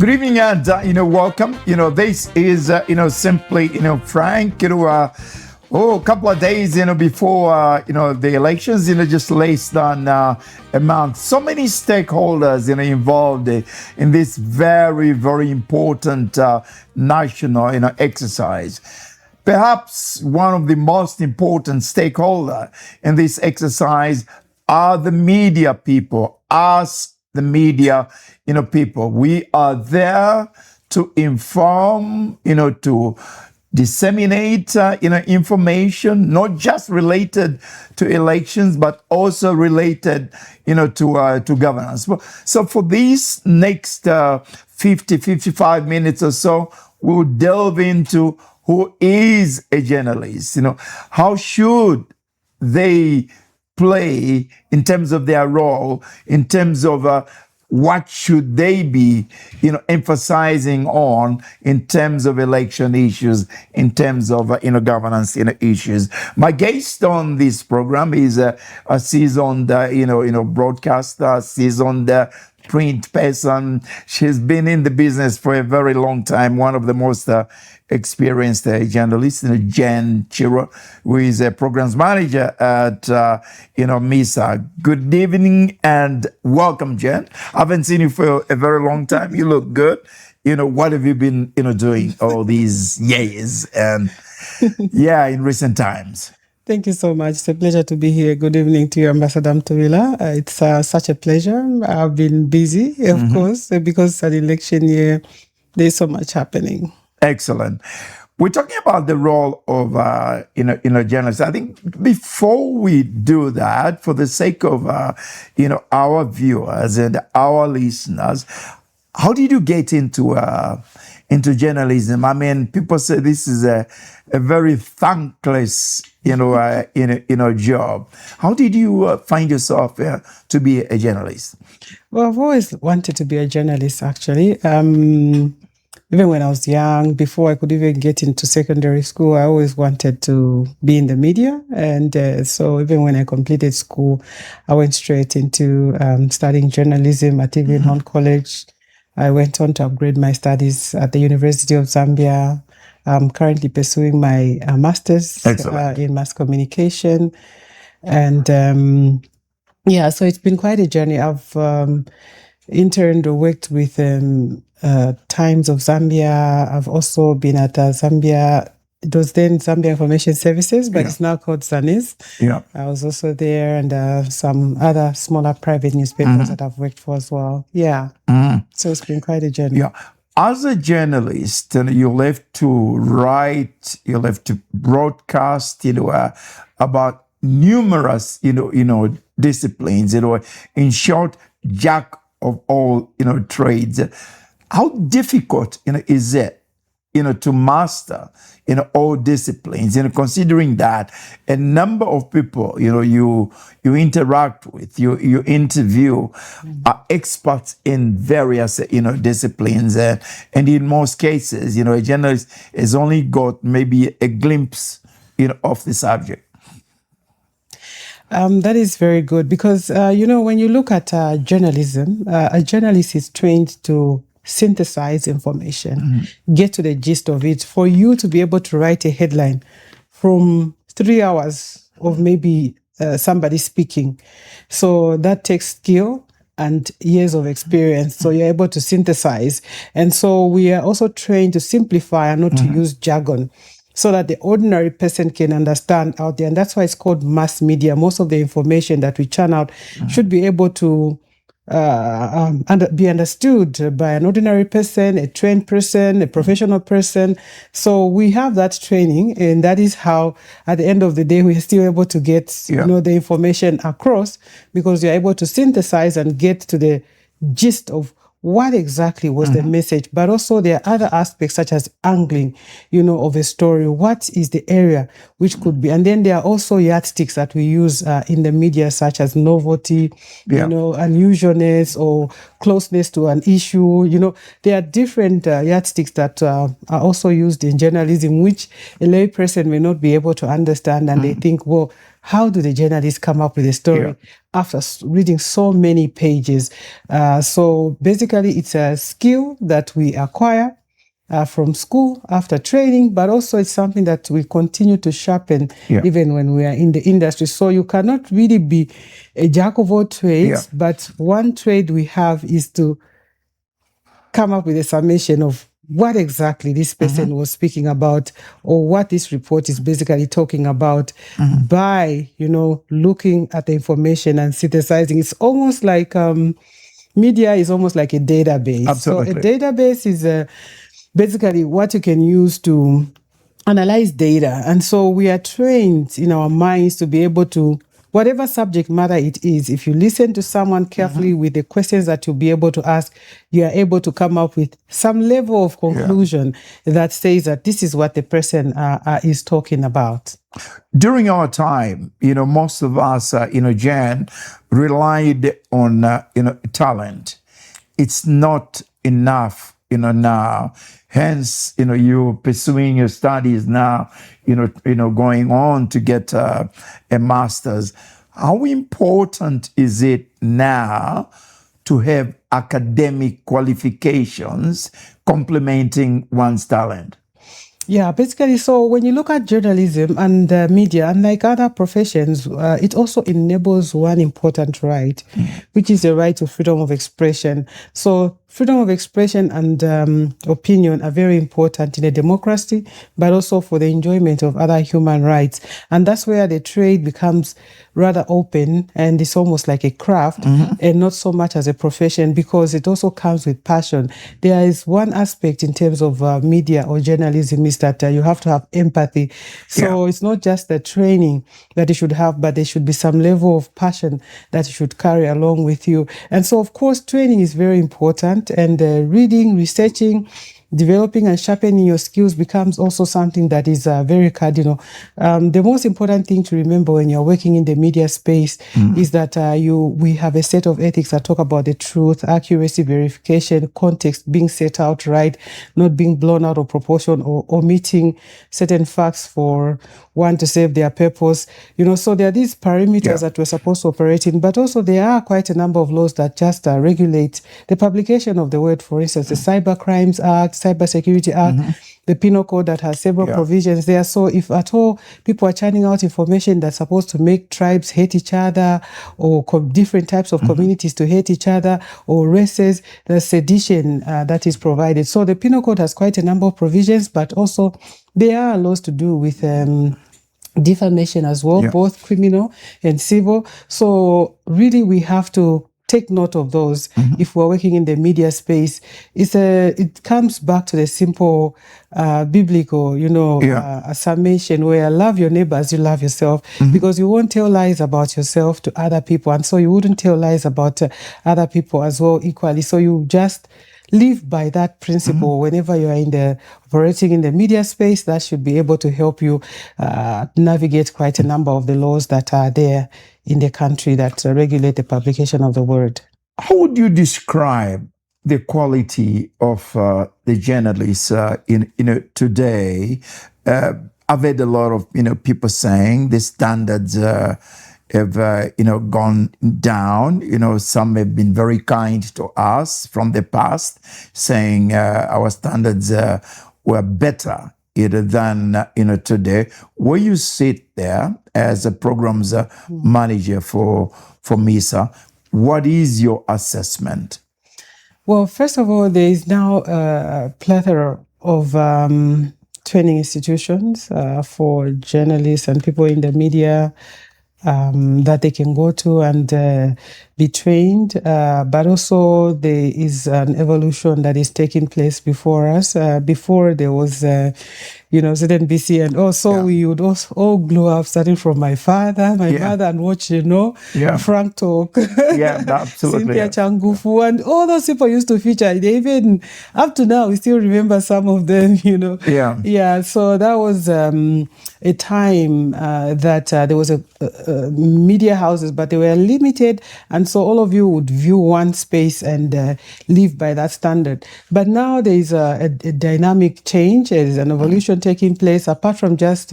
Good evening and welcome. This is simply Frank. A couple of days before the elections. Just less than a month. So many stakeholders involved in this very very important national exercise. Perhaps one of the most important stakeholder in this exercise are the media people. Us, the media, people. We are there to inform, to disseminate, information, not just related to elections, but also related, to governance. So for these next 55 minutes or so, we'll delve into who is a journalist, how should they play in terms of their role, in terms of what should they be, emphasizing on in terms of election issues, in terms of, governance, issues. My guest on this program is a seasoned, broadcaster, seasoned print person. She's been in the business for a very long time. One of the most experienced journalists, Jen Chirwa, who is a programs manager at, Misa. Good evening and welcome, Jen. I haven't seen you for a very long time. You look good. What have you been, doing all these years and, in recent times? Thank you so much. It's a pleasure to be here. Good evening to you, Ambassador Mtowila. It's such a pleasure. I've been busy, of course, because it's an election year. There's so much happening. Excellent. We're talking about the role of, journalists. I think before we do that, for the sake of, our viewers and our listeners, how did you get into journalism? I mean, people say this is a very thankless, job. How did you find yourself to be a journalist? Well, I've always wanted to be a journalist, actually. Even when I was young, before I could even get into secondary school, I always wanted to be in the media. And so even when I completed school, I went straight into studying journalism at Evelyn College. I went on to upgrade my studies at the University of Zambia. I'm currently pursuing my master's in mass communication. And so it's been quite a journey. I've interned or worked with Times of Zambia. I've also been at Zambia. It was then Zambia Information Services, but it's now called ZANIS. Yeah. I was also there, and some other smaller private newspapers that I've worked for as well. Yeah. So it's been quite a journey. Yeah. As a journalist, you have to write, you have to broadcast, about numerous, disciplines, in short, jack of all, trades. How difficult, is it, to master, all disciplines, considering that a number of people, you interact with, you interview, are experts in various, disciplines. And in most cases, a journalist has only got maybe a glimpse, of the subject. That is very good because, when you look at journalism, a journalist is trained to synthesize information, get to the gist of it. For you to be able to write a headline from 3 hours of maybe somebody speaking. So that takes skill and years of experience. So you're able to synthesize. And so we are also trained to simplify and not to use jargon, so that the ordinary person can understand out there. And that's why it's called mass media. Most of the information that we churn out should be able to be understood by an ordinary person, a trained person, a professional person. So we have that training, and that is how, at the end of the day, we are still able to get the information across, because you're able to synthesize and get to the gist of what exactly was the message. But also there are other aspects such as angling, of a story. What is the area which could be? And then there are also yardsticks that we use in the media, such as novelty, unusualness or closeness to an issue. There are different yardsticks that are also used in journalism, which a lay person may not be able to understand. And they think, well, how do the journalists come up with a story after reading so many pages? So basically, it's a skill that we acquire from school after training, but also it's something that we continue to sharpen even when we are in the industry. So you cannot really be a jack of all trades, but one trade we have is to come up with a summation of what exactly this person was speaking about, or what this report is basically talking about by, looking at the information and synthesizing. It's almost like media is almost like a database. Absolutely. So a database is basically what you can use to analyze data. And so we are trained in our minds to be able to, whatever subject matter it is, if you listen to someone carefully with the questions that you'll be able to ask, you are able to come up with some level of conclusion that says that this is what the person is talking about. During our time, most of us, Jan, relied on, talent. It's not enough, now. Hence, you're pursuing your studies now, going on to get a master's. How important is it now to have academic qualifications complementing one's talent? Yeah, basically, so when you look at journalism and media, unlike other professions, it also enables one important right, which is the right to freedom of expression. So freedom of expression and opinion are very important in a democracy, but also for the enjoyment of other human rights. And that's where the trade becomes rather open, and it's almost like a craft and not so much as a profession, because it also comes with passion. There is one aspect in terms of media or journalism is that you have to have empathy. So it's not just the training that you should have, but there should be some level of passion that you should carry along with you. And so, of course, training is very important, and reading, researching, developing and sharpening your skills becomes also something that is very cardinal. The most important thing to remember when you're working in the media space is that we have a set of ethics that talk about the truth, accuracy, verification, context being set out right, not being blown out of proportion or omitting certain facts for one to serve their purpose. So there are these parameters that we're supposed to operate in, but also there are quite a number of laws that just regulate the publication of the word. For instance, the Cyber Crimes Act, Cybersecurity Act, the Penal Code that has several provisions there. So if at all people are churning out information that's supposed to make tribes hate each other, or different types of communities to hate each other, or races, there's sedition that is provided. So the Penal Code has quite a number of provisions, but also there are laws to do with defamation as well, both criminal and civil. So really we have to take note of those if we're working in the media space. It comes back to the simple biblical, summation where love your neighbor as you love yourself, because you won't tell lies about yourself to other people, and so you wouldn't tell lies about other people as well equally. So you just live by that principle whenever you are operating in the media space. That should be able to help you navigate quite a number of the laws that are there in the country that regulate the publication of the word. How would you describe the quality of the journalists today? I've heard a lot of people saying the standards have gone down. Some have been very kind to us from the past, saying our standards were better than today. Where you sit there as a programs manager for Misa, what is your assessment? Well, first of all, there is now a plethora of training institutions for journalists and people in the media that they can go to and be trained, but also there is an evolution that is taking place before us. Before there was, ZNBC, and also we would also all grow up, starting from my father, my mother, and watch, Frank Talk, absolutely, Cynthia Changufu, and all those people used to feature. They even up to now, we still remember some of them, So that was a time that there was a media houses, but they were limited. And so all of you would view one space and live by that standard. But now there is a dynamic change. There is an evolution taking place. Apart from just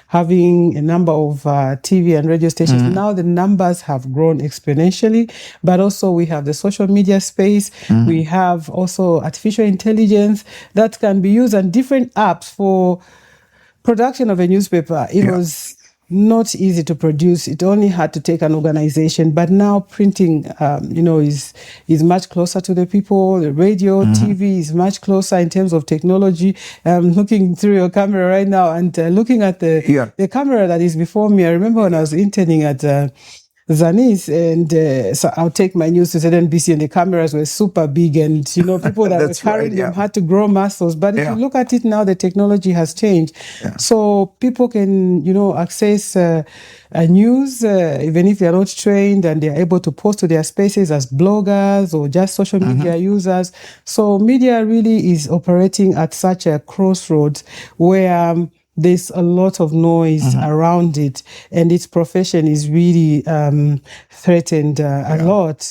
having a number of TV and radio stations, now the numbers have grown exponentially. But also we have the social media space. We have also artificial intelligence that can be used and different apps for production of a newspaper. It was not easy to produce. It only had to take an organization. But now printing, is much closer to the people. The radio, TV is much closer in terms of technology. I'm looking through your camera right now and looking at the camera that is before me. I remember when I was interning at Zanis, and so I'll take my news to ZNBC, and the cameras were super big, and people that were carrying them had to grow muscles. But if you look at it now, the technology has changed, so people can access news even if they are not trained, and they are able to post to their spaces as bloggers or just social media users. So media really is operating at such a crossroads where there's a lot of noise around it, and its profession is really threatened a lot,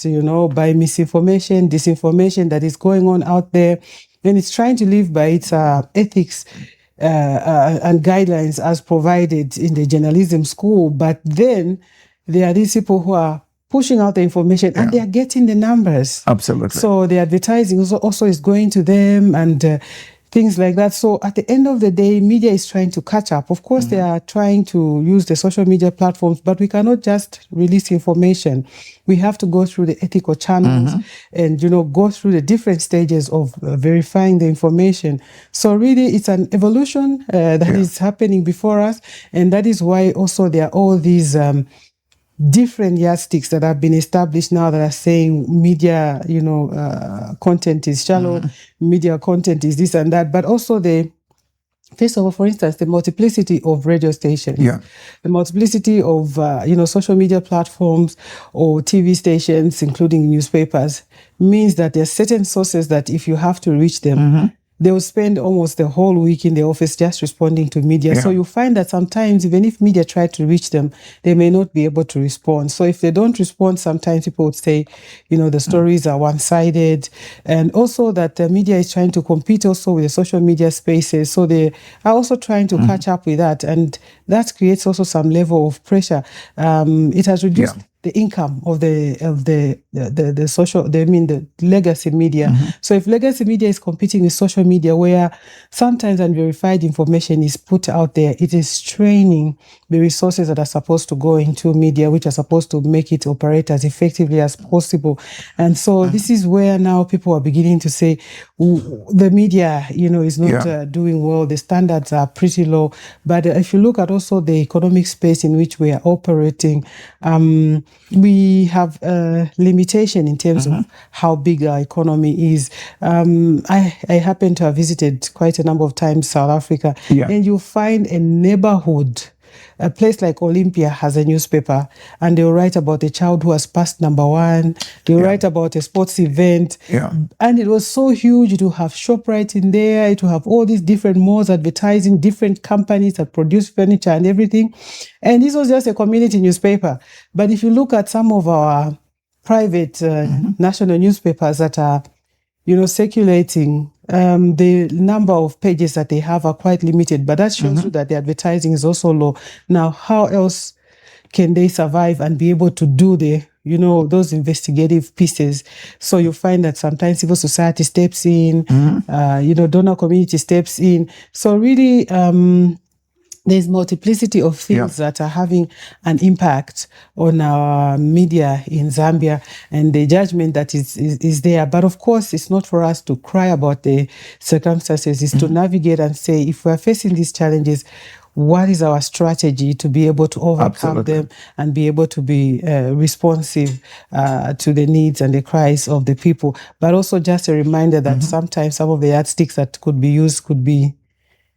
by misinformation, disinformation that is going on out there, and it's trying to live by its ethics and guidelines as provided in the journalism school. But then there are these people who are pushing out the information, and they are getting the numbers. Absolutely. So the advertising also is going to them, and things like that. So at the end of the day, media is trying to catch up. Of course, they are trying to use the social media platforms, but we cannot just release information. We have to go through the ethical channels and, go through the different stages of verifying the information. So really, it's an evolution that is happening before us. And that is why also there are all these different yardsticks that have been established now that are saying media, content is shallow, media content is this and that, but also first of all, for instance, the multiplicity of radio stations, the multiplicity of, social media platforms or TV stations, including newspapers, means that there are certain sources that if you have to reach them, they will spend almost the whole week in the office just responding to media. So you find that sometimes, even if media try to reach them, they may not be able to respond. So if they don't respond, sometimes people would say, the stories are one-sided. And also that the media is trying to compete also with the social media spaces. So they are also trying to catch up with that. And that creates also some level of pressure. It has reduced the income of the legacy media. So if legacy media is competing with social media, where sometimes unverified information is put out there, it is straining the resources that are supposed to go into media, which are supposed to make it operate as effectively as possible. And so this is where now people are beginning to say the media, is not doing well. The standards are pretty low. But if you look at also the economic space in which we are operating, we have a limitation in terms of how big our economy is. I happen to have visited quite a number of times South Africa, and you find a neighborhood. A place like Olympia has a newspaper, and they'll write about a child who has passed number one. They'll write about a sports event. And it was so huge. It will have ShopRite in there. It will have all these different malls advertising, different companies that produce furniture and everything. And this was just a community newspaper. But if you look at some of our private national newspapers that are circulating, the number of pages that they have are quite limited, but that shows you that the advertising is also low. Now, how else can they survive and be able to do those investigative pieces? So you find that sometimes civil society steps in, donor community steps in. So really, there's multiplicity of things that are having an impact on our media in Zambia, and the judgment that is there. But of course, it's not for us to cry about the circumstances. It's to navigate and say, if we're facing these challenges, what is our strategy to be able to overcome them and be able to be responsive to the needs and the cries of the people? But also just a reminder that sometimes some of the yardsticks that could be used could be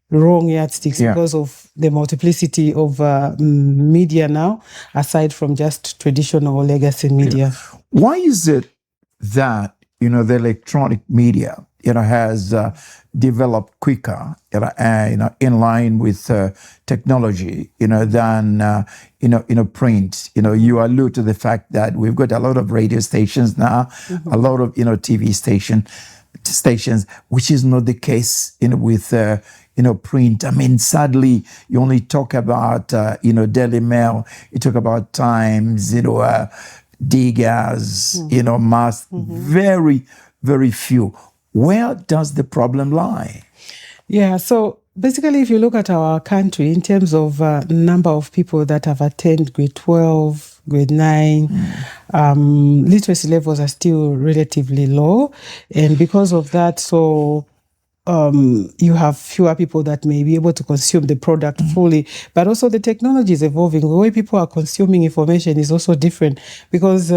wrong yardsticks because of the multiplicity of media now, aside from just traditional legacy media. Why is it that, the electronic media, has developed quicker, in line with technology, than print. You allude to the fact that we've got a lot of radio stations now, a lot of TV stations, which is not the case with print. I mean, sadly, you only talk about Daily Mail, you talk about Times, Diggers, Mass, very, very few. Where does the problem lie? Yeah, so basically, if you look at our country in terms of number of people that have attained grade 12, grade 9, literacy levels are still relatively low. And because of that, so you have fewer people that may be able to consume the product fully. But also the technology is evolving. The way people are consuming information is also different, because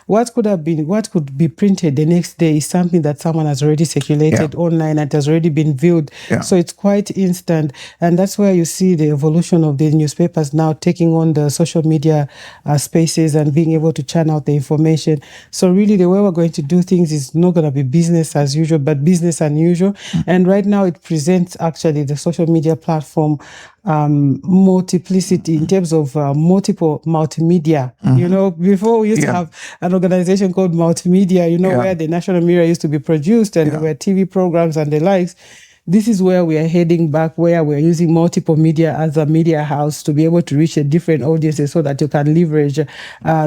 what could be printed the next day is something that someone has already circulated online and has already been viewed. So it's quite instant. And that's where you see the evolution of the newspapers now taking on the social media spaces and being able to churn out the information. So really the way we're going to do things is not going to be business as usual, but business unusual. And right now it presents actually the social media platform multiplicity in terms of multimedia. Before we used to have an organization called Multimedia, where the National Mirror used to be produced and there were TV programs and the likes. This is where we are heading back, where we're using multiple media as a media house to be able to reach a different audiences so that you can leverage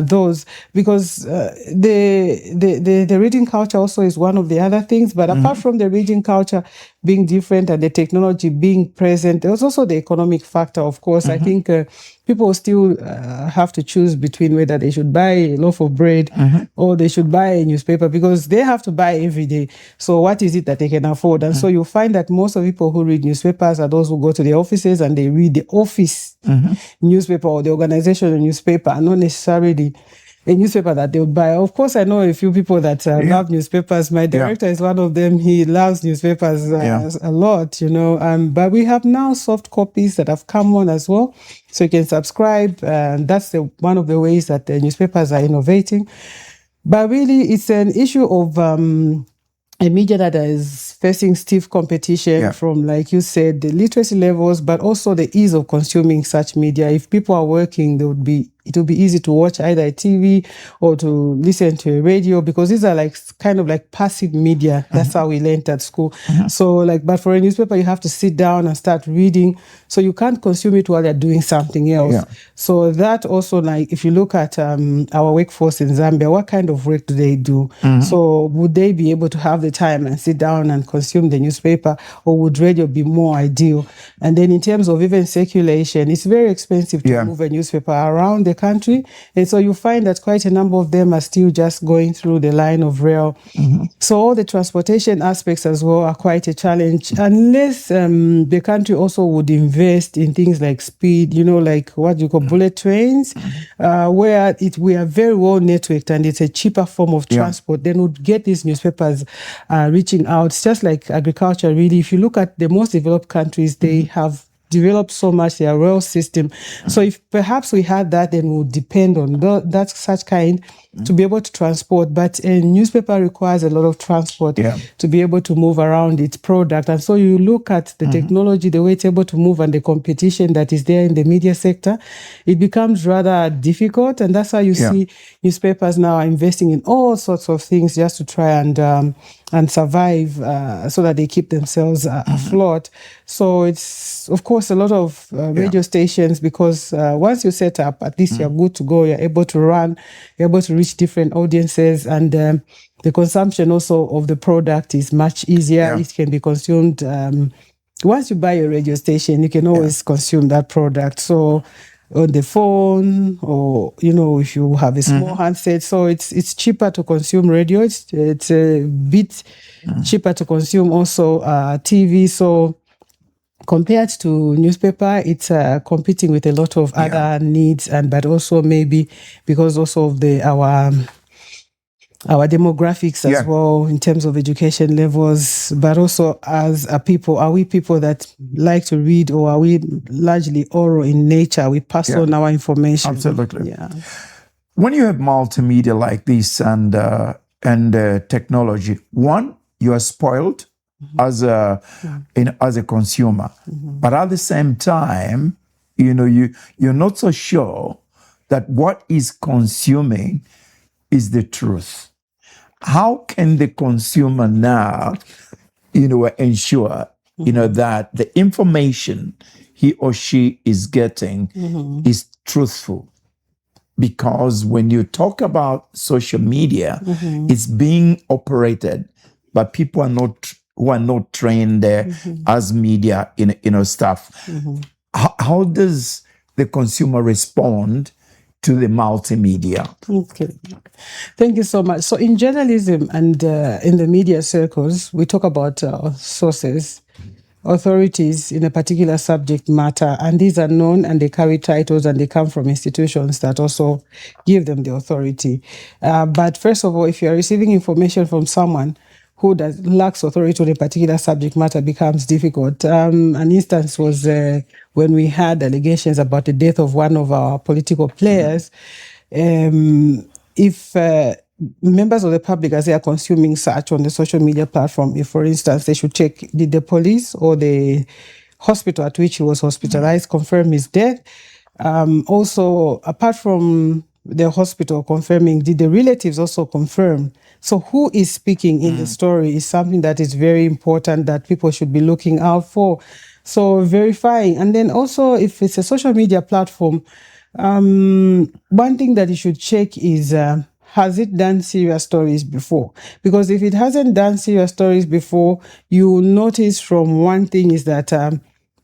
those. Because the reading culture also is one of the other things. But apart from the reading culture being different and the technology being present, there's also the economic factor, of course. I think people still have to choose between whether they should buy a loaf of bread or they should buy a newspaper, because they have to buy every day. So what is it that they can afford? And so you find that most of the people who read newspapers are those who go to the offices and they read the office newspaper or the organizational newspaper, and not necessarily a newspaper that they would buy. Of course, I know a few people that love newspapers. My director is one of them. He loves newspapers a lot, but we have now soft copies that have come on as well. So you can subscribe. And that's one of the ways that the newspapers are innovating. But really, it's an issue of a media that is facing stiff competition from, like you said, the literacy levels, but also the ease of consuming such media. If people are working, it will be easy to watch either a TV or to listen to a radio, because these are kind of like passive media. That's how we learned at school. So but for a newspaper, you have to sit down and start reading. So you can't consume it while you're doing something else. So that also, if you look at our workforce in Zambia, what kind of work do they do? So would they be able to have the time and sit down and consume the newspaper, or would radio be more ideal? And then in terms of even circulation, it's very expensive to move a newspaper around the country. And so you find that quite a number of them are still just going through the line of rail. So all the transportation aspects as well are quite a challenge, unless the country also would invest in things like speed, like what you call bullet trains, where we are very well networked and it's a cheaper form of transport. Then would get these newspapers reaching out. It's just like agriculture, really. If you look at the most developed countries, they have developed so much their rail system. So if perhaps we had that, then we would depend on that such kind to be able to transport. But a newspaper requires a lot of transport to be able to move around its product. And so you look at the technology, the way it's able to move, and the competition that is there in the media sector, it becomes rather difficult. And that's how you see newspapers now are investing in all sorts of things just to try and survive, so that they keep themselves afloat. So it's, of course, a lot of radio stations, because once you set up, at least you're good to go. You're able to run, you're able to reach different audiences, and the consumption also of the product is much easier. It can be consumed. Once you buy a radio station, you can always consume that product. So on the phone, or if you have a small handset, so it's cheaper to consume radio. It's a bit cheaper to consume also TV. So compared to newspaper, it's competing with a lot of other needs, but also maybe because also of our demographics as well, in terms of education levels, but also as a people, are we people that like to read, or are we largely oral in nature? We pass on our information. Absolutely. When you have multimedia like this and technology, one, you are spoiled as a as a consumer, but at the same time, you're not so sure that what is consuming is the truth. How can the consumer now, ensure, that the information he or she is getting is truthful? Because when you talk about social media, it's being operated by people who are not trained as media staff. How does the consumer respond to the multimedia? Okay. Thank you so much. So in journalism and in the media circles, we talk about sources, authorities in a particular subject matter, and these are known and they carry titles and they come from institutions that also give them the authority. But first of all, if you are receiving information from someone who lacks authority on a particular subject matter, becomes difficult. An instance was when we had allegations about the death of one of our political players. If members of the public, as they are consuming such on the social media platform, if, for instance, they should check, did the police or the hospital at which he was hospitalized confirm his death? Also, apart from the hospital confirming, did the relatives also confirm? So who is speaking in the story is something that is very important that people should be looking out for. So verifying. And then also, if it's a social media platform, one thing that you should check is, has it done serious stories before? Because if it hasn't done serious stories before, you will notice from one thing is that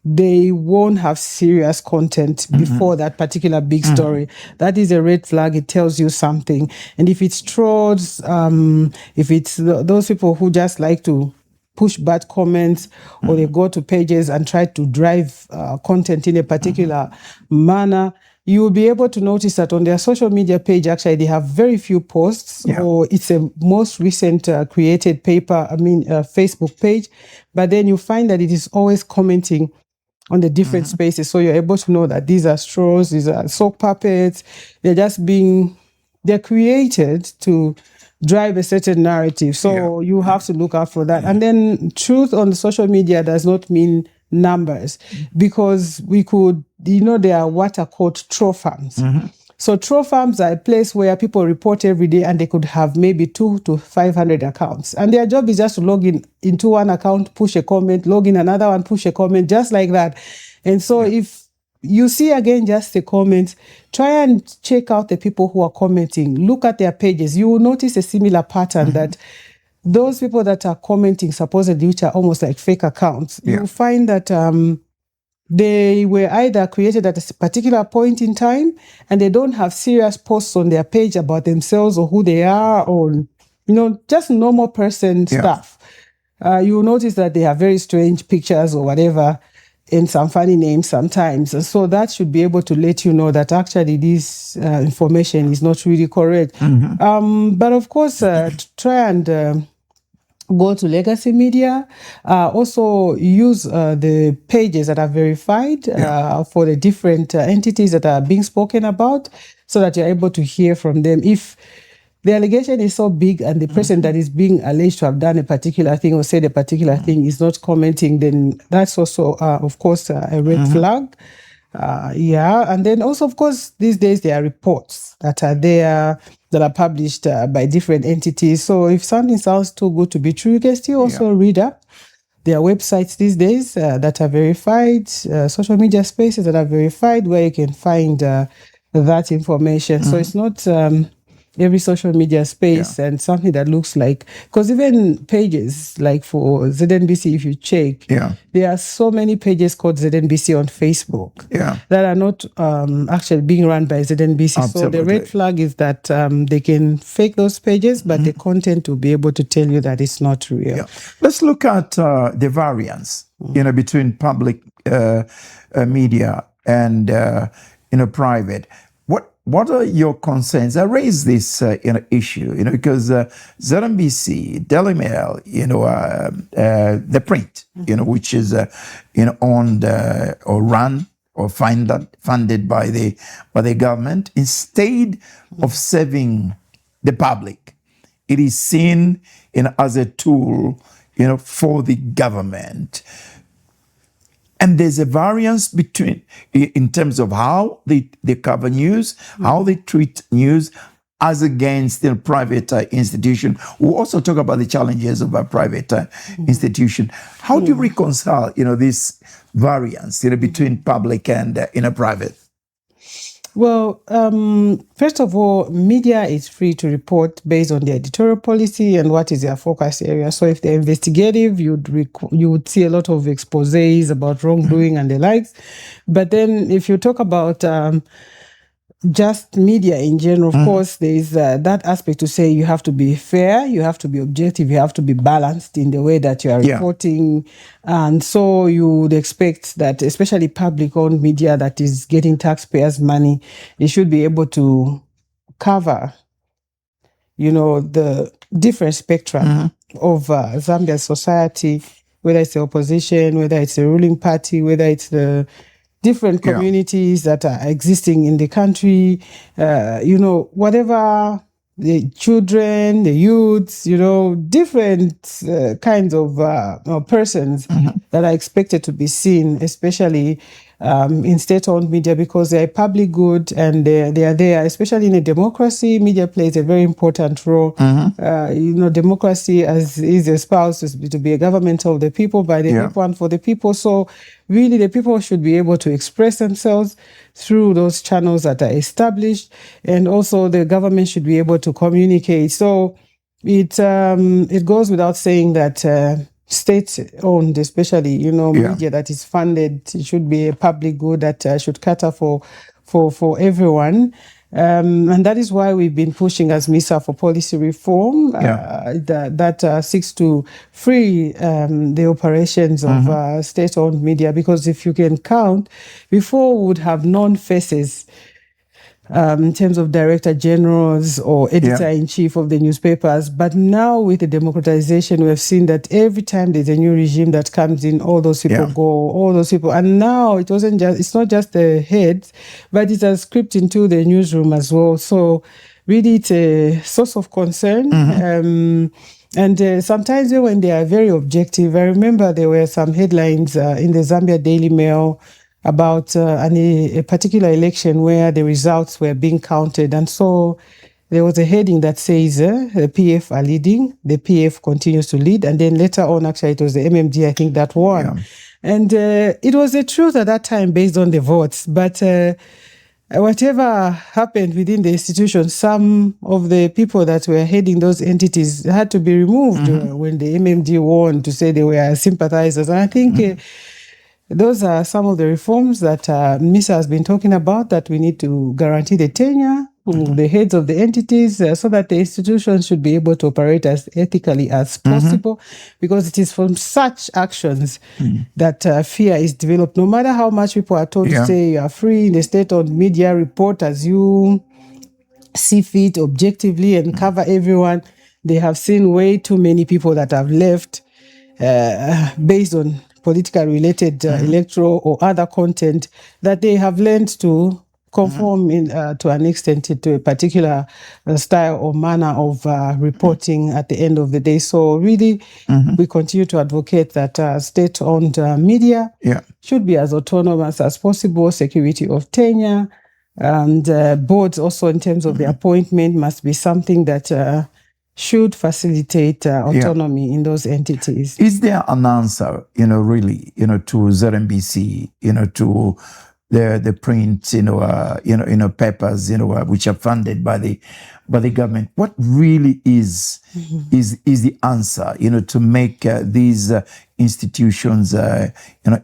they won't have serious content before that particular big story. That is a red flag. It tells you something. And if it's trolls, if it's those people who just like to push bad comments, or they go to pages and try to drive content in a particular manner, you will be able to notice that on their social media page, actually, they have very few posts, or it's a most recent created Facebook page. But then you find that it is always commenting on the different spaces. So you're able to know that these are straws, these are sock puppets. They're created to drive a certain narrative. So you have to look out for that. And then truth on the social media does not mean numbers, because there are what are called troll farms. So troll farms are a place where people report every day, and they could have maybe 200 to 500 accounts. And their job is just to log into one account, push a comment, log in another one, push a comment, just like that. And so if you see again just the comments, try and check out the people who are commenting. Look at their pages. You will notice a similar pattern that those people that are commenting supposedly, which are almost like fake accounts, you will find that they were either created at a particular point in time, and they don't have serious posts on their page about themselves or who they are, or just normal person stuff. You will notice that they have very strange pictures or whatever, and some funny names sometimes. And so that should be able to let you know that actually this information is not really correct. But of course, try and go to legacy media. Also use the pages that are verified for the different entities that are being spoken about, so that you're able to hear from them. If the allegation is so big and the person that is being alleged to have done a particular thing or said a particular thing is not commenting, then that's also, of course, a red flag. And then also, of course, these days there are reports that are there that are published by different entities. So if something sounds too good to be true, you can still also read up. There are websites these days that are verified, social media spaces that are verified, where you can find that information. So it's not every social media space and something that looks like, because even pages like for ZNBC, if you check, there are so many pages called ZNBC on Facebook that are not actually being run by ZNBC. Absolutely. So the red flag is that they can fake those pages, but the content will be able to tell you that it's not real. Let's look at the variance, between public media and private. What are your concerns? I raised this issue, because ZNBC, Daily Mail, the print, which is owned or run or funded by the government, instead of serving the public, it is seen as a tool, for the government. And there's a variance between, in terms of how they cover news, how they treat news, as against private institution. We'll also talk about the challenges of a private institution. How do you reconcile, this variance, between public and private? Well, first of all, media is free to report based on their editorial policy and what is their focus area. So if they're investigative, you would see a lot of exposés about wrongdoing and the likes. But then if you talk about just media in general, of course, there is that aspect to say you have to be fair, you have to be objective, you have to be balanced in the way that you are reporting. And so you would expect that, especially public-owned media that is getting taxpayers' money, it should be able to cover, the different spectrum of Zambia's society, whether it's the opposition, whether it's the ruling party, whether it's the different communities that are existing in the country, whatever, the children, the youths, different kinds of persons that are expected to be seen, especially in state-owned media, because they're a public good and they are there, especially in a democracy. Media plays a very important role. Democracy as is espoused to be a government of the people, by the people, and for the people. So really, the people should be able to express themselves through those channels that are established, and also the government should be able to communicate. So it goes without saying that state-owned, especially media that is funded, it should be a public good that should cater for everyone. And that is why we've been pushing as Misa for policy reform that seeks to free the operations of state-owned media, because if you can count, before we would have non-faces in terms of director generals or editor-in-chief of the newspapers. But now with the democratization, we have seen that every time there's a new regime that comes in, all those people go, all those people. And now it's not just the heads, but it has crept into the newsroom as well. So really it's a source of concern. And sometimes when they are very objective, I remember there were some headlines in the Zambia Daily Mail about a particular election where the results were being counted. And so there was a heading that says the PF are leading, the PF continues to lead. And then later on, actually, it was the MMD, I think, that won. And it was the truth at that time based on the votes. But whatever happened within the institution, some of the people that were heading those entities had to be removed when the MMD won, to say they were sympathizers. And I think those are some of the reforms that Misa has been talking about, that we need to guarantee the tenure of the heads of the entities so that the institutions should be able to operate as ethically as possible, because it is from such actions that fear is developed. No matter how much people are told to say you are free in the state-owned media, report as you see fit objectively and cover everyone, they have seen way too many people that have left based on political related electoral or other content that they have learned to conform to an extent to a particular style or manner of reporting at the end of the day. So really, we continue to advocate that state-owned media should be as autonomous as possible, security of tenure, and boards also in terms of the appointment must be something that should facilitate autonomy in those entities. Is there an answer, really, to ZMBC, to the print, papers, which are funded by the government? What really is the answer, to make these institutions,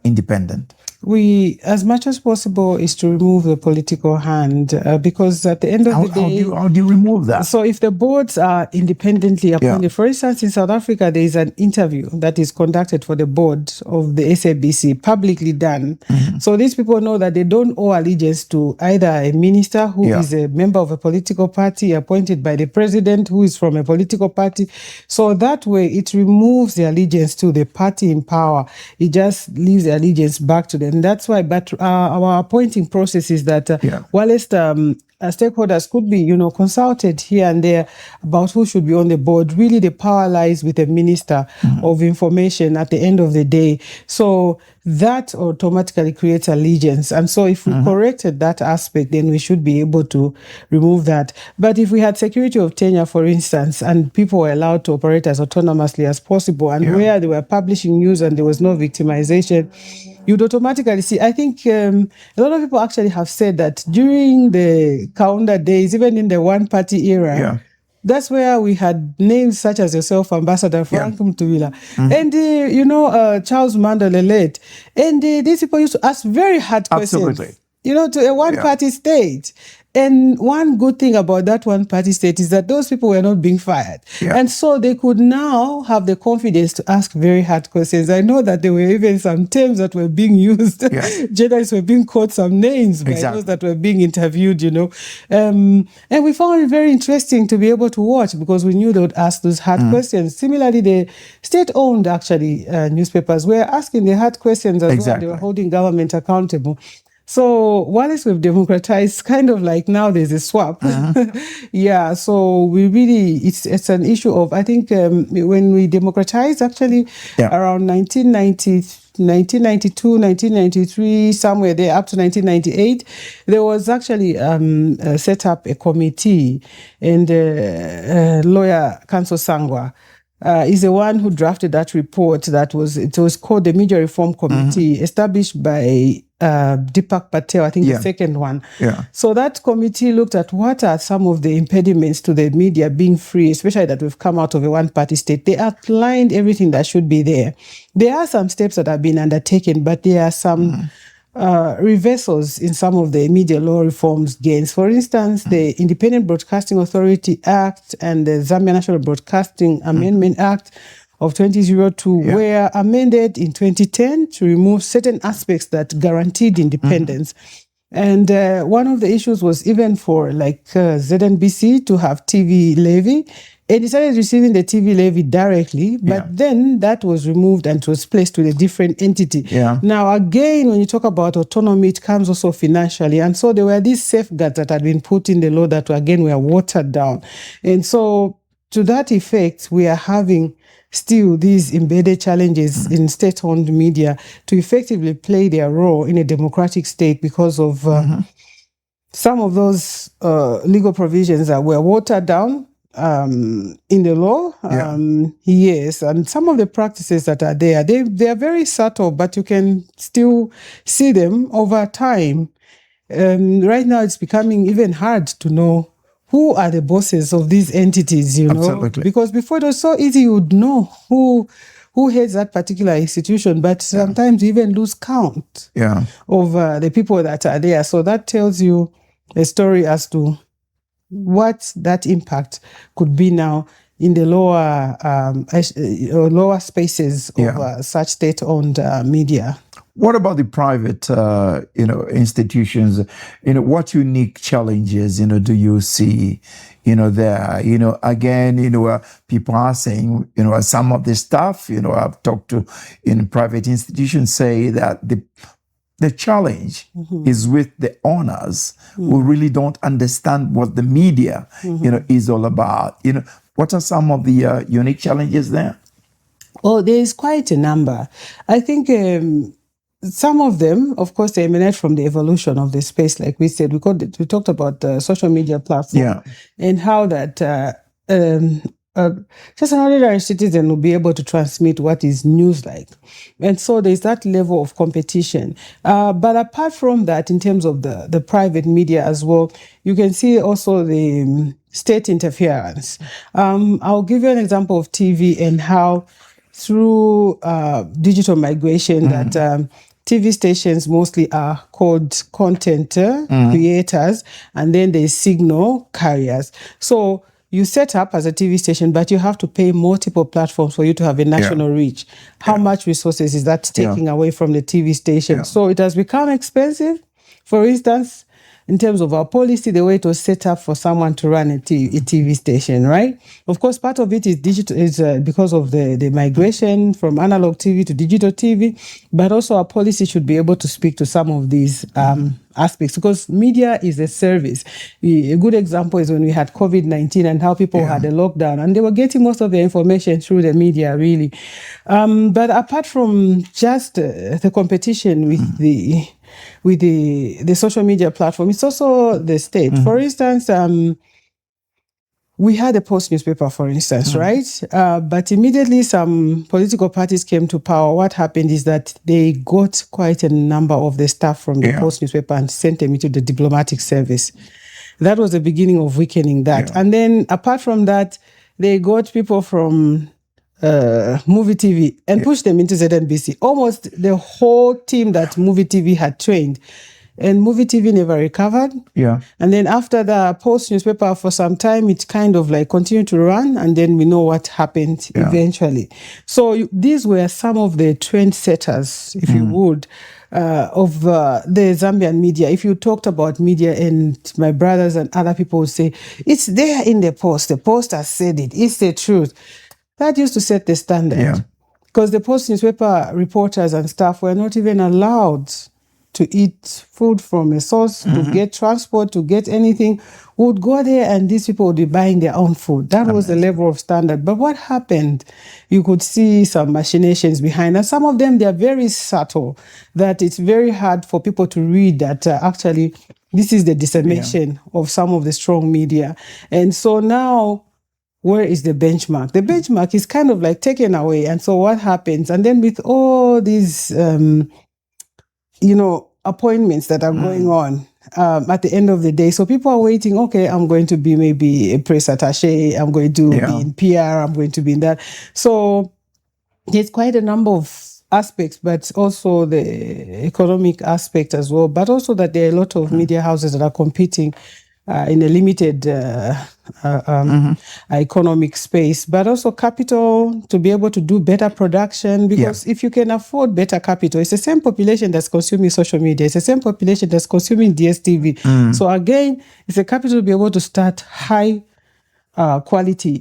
independent? We, as much as possible, is to remove the political hand because at the end of the day... How do you remove that? So if the boards are independently appointed, for instance, in South Africa, there is an interview that is conducted for the board of the SABC, publicly done. So these people know that they don't owe allegiance to either a minister who is a member of a political party appointed by the president who is from a political party. So that way, it removes the allegiance to the party in power. It just leaves the allegiance back to them. And that's why, but our appointing process is that whilst stakeholders could be, consulted here and there about who should be on the board. Really, the power lies with the Minister of Information at the end of the day. So that automatically creates allegiance. And so if we corrected that aspect, then we should be able to remove that. But if we had security of tenure, for instance, and people were allowed to operate as autonomously as possible, and where they were publishing news and there was no victimization, you'd automatically see. I think a lot of people actually have said that during the Kaunda days, even in the one-party era, that's where we had names such as yourself, Ambassador Frank Mtuwila, and Charles Mandela late. And these people used to ask very hard questions, to a one-party state. And one good thing about that one-party state is that those people were not being fired. And so they could now have the confidence to ask very hard questions. I know that there were even some terms that were being used. Journalists were being called some names by those that were being interviewed, And we found it very interesting to be able to watch because we knew they would ask those hard questions. Similarly, the state-owned, actually, newspapers were asking the hard questions as well. They were holding government accountable. So once we've democratized, kind of like now there's a swap. So we really, it's an issue of, I think when we democratized actually around 1992, 1993, somewhere there up to 1998, there was actually set up a committee and lawyer Kanso Sangwa is the one who drafted that report it was called the Media Reform Committee, established by Deepak Patel, I think the second one. So that committee looked at what are some of the impediments to the media being free, especially that we've come out of a one-party state. They outlined everything that should be there. There are some steps that have been undertaken, but there are some reversals in some of the media law reforms gains. For instance, the Independent Broadcasting Authority Act and the Zambia National Broadcasting Amendment Act of 2002 were amended in 2010 to remove certain aspects that guaranteed independence. And one of the issues was even for ZNBC to have TV levy. And it started receiving the TV levy directly, but then that was removed and was placed with a different entity. Now, again, when you talk about autonomy, it comes also financially. And so there were these safeguards that had been put in the law that, again, were watered down. And so to that effect, we are having still these embedded challenges in state-owned media to effectively play their role in a democratic state because of some of those legal provisions that were watered down in the law. Yes, and some of the practices that are there, they are very subtle, but you can still see them over time. Right now, it's becoming even hard to know who are the bosses of these entities, Absolutely. Because before it was so easy, you would know who heads that particular institution, but sometimes you even lose count of the people that are there. So that tells you a story as to what that impact could be now in the lower spaces of such state-owned media. What about the private, institutions? What unique challenges, do you see, there? Again, people are saying, some of the staff, I've talked to in private institutions say that the challenge is with the owners who really don't understand what the media, is all about. What are some of the unique challenges there? Oh, there is quite a number. I think some of them, of course, they emanate from the evolution of the space. Like we said, we talked about the social media platform and how that just an ordinary citizen will be able to transmit what is news like. And so there's that level of competition. But apart from that, in terms of the private media as well, you can see also the state interference. I'll give you an example of TV and how through digital migration that TV stations mostly are called content creators, and then there's signal carriers. So you set up as a TV station, but you have to pay multiple platforms for you to have a national reach. How much resources is that taking away from the TV station? So it has become expensive. For instance, in terms of our policy, the way it was set up for someone to run a TV station, right? Of course, part of it is digital, is because of the migration from analog TV to digital TV, but also our policy should be able to speak to some of these aspects, because media is a service. A good example is when we had COVID-19 and how people had a lockdown, and they were getting most of their information through the media, really. But apart from just the competition with the social media platform, it's also the state. For instance, we had a Post newspaper, for instance, right? But immediately some political parties came to power. What happened is that they got quite a number of the staff from the Post newspaper and sent them into the diplomatic service. That was the beginning of weakening that. And then apart from that, they got people from Movie TV and pushed them into ZNBC. Almost the whole team that Movie TV had trained. And Movie TV never recovered. Yeah. And then after the Post newspaper, for some time, it kind of like continued to run. And then we know what happened eventually. So these were some of the trendsetters, if you would, of the Zambian media. If you talked about media, and my brothers and other people would say, it's there in the Post. The Post has said it. It's the truth. That used to set the standard. Yeah. Because the Post newspaper reporters and staff were not even allowed to eat food from a source, to get transport, to get anything, would go there and these people would be buying their own food. That was the level of standard. But what happened? You could see some machinations behind, and some of them, they are very subtle, that it's very hard for people to read that actually this is the dissemination of some of the strong media. And so now, where is the benchmark? The benchmark is kind of like taken away. And so what happens? And then with all these appointments that are going on at the end of the day. So people are waiting, okay, I'm going to be maybe a press attaché, I'm going to be in PR, I'm going to be in that. So there's quite a number of aspects, but also the economic aspect as well, but also that there are a lot of media houses that are competing in a limited economic space, but also capital to be able to do better production, because if you can afford better capital, it's the same population that's consuming social media, it's the same population that's consuming DSTV. So again, it's a capital to be able to start high quality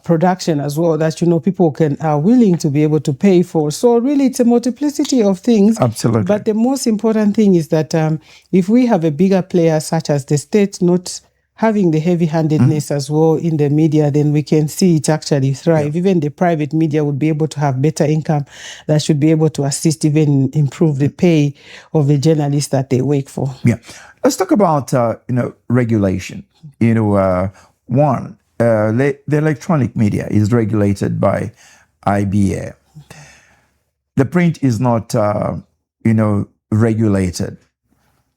production as well, that people are willing to be able to pay for. So really, it's a multiplicity of things. Absolutely. But the most important thing is that if we have a bigger player such as the state not having the heavy-handedness as well in the media, then we can see it actually thrive. Even the private media would be able to have better income that should be able to assist, even improve the pay of the journalists that they work for. Yeah. Let's talk about, regulation. One, the electronic media is regulated by IBA. The print is not, regulated.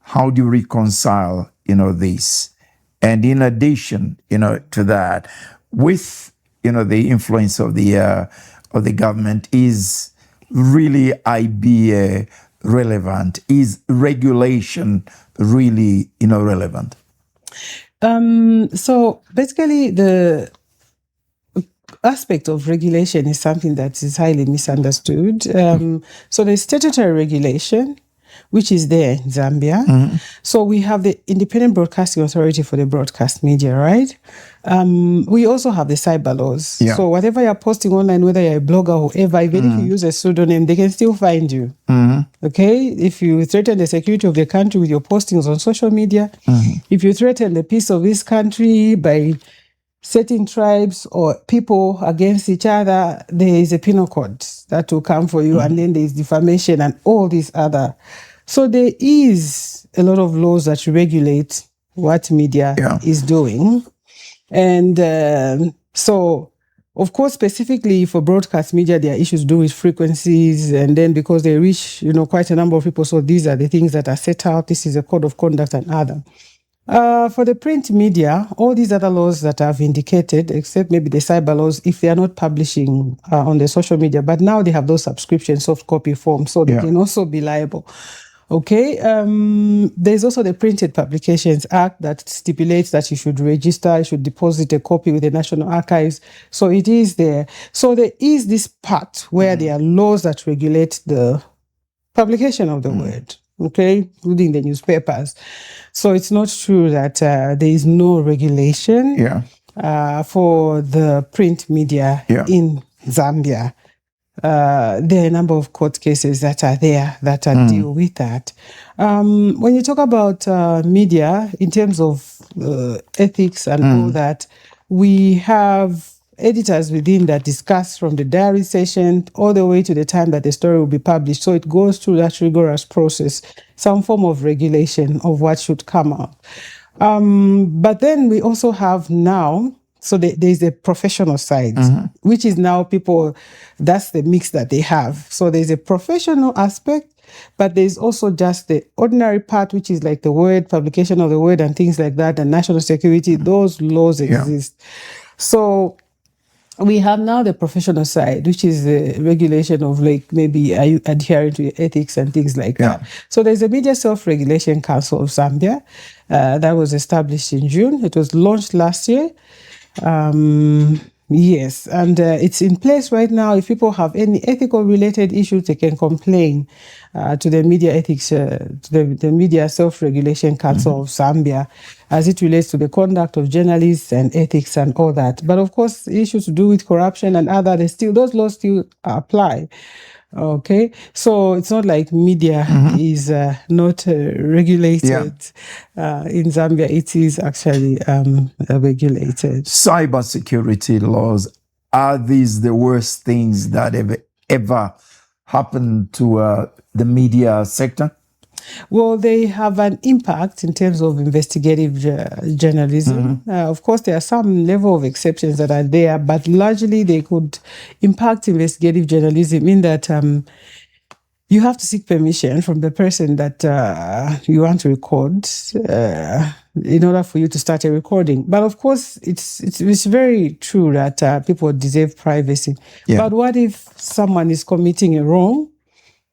How do you reconcile, this? And in addition, to that, with, the influence of the government, is really IBA relevant? Is regulation really, relevant? So basically, the aspect of regulation is something that is highly misunderstood. So there's statutory regulation, which is there in Zambia. So we have the Independent Broadcasting Authority for the broadcast media, right? We also have the cyber laws. Yeah. So whatever you're posting online, whether you're a blogger or whoever, even if you use a pseudonym, they can still find you. Okay? If you threaten the security of the country with your postings on social media, if you threaten the peace of this country by setting tribes or people against each other, there is a penal code that will come for you, and then there is defamation and all these other. So there is a lot of laws that regulate what media is doing. And so, of course, specifically for broadcast media, there are issues to do with frequencies, and then because they reach, quite a number of people, so these are the things that are set out. This is a code of conduct and other. For the print media, all these other laws that I've indicated, except maybe the cyber laws, if they are not publishing on the social media, but now they have those subscription soft copy forms, so they can also be liable. Okay, there's also the Printed Publications Act that stipulates that you should register, you should deposit a copy with the National Archives. So it is there. So there is this part where there are laws that regulate the publication of the word, okay, including the newspapers. So it's not true that there is no regulation for the print media in Zambia. there are a number of court cases that are there that deal with that. When you talk about media in terms of ethics and all that, we have editors within that discuss from the diary session all the way to the time that the story will be published. So it goes through that rigorous process, some form of regulation of what should come out. But then we also have now, so there's a professional side, which is now people, that's the mix that they have. So there's a professional aspect, but there's also just the ordinary part, which is like the word, publication of the word and things like that, and national security, those laws exist. So we have now the professional side, which is the regulation of like maybe are you adhering to ethics and things like that. So there's a Media Self-Regulation Council of Zambia that was established in June. It was launched last year. Yes, and it's in place right now. If people have any ethical related issues, they can complain to the Media Ethics, to the Media Self-Regulation Council of Zambia, as it relates to the conduct of journalists and ethics and all that. But of course, issues to do with corruption and other, those laws still apply. Okay, so it's not like media is not regulated. In Zambia, it is actually regulated. Cybersecurity laws, are these the worst things that have ever happened to the media sector? Well, they have an impact in terms of investigative journalism. Of course, there are some level of exceptions that are there, but largely they could impact investigative journalism in that you have to seek permission from the person that you want to record in order for you to start a recording. But of course, it's very true that people deserve privacy. But what if someone is committing a wrong?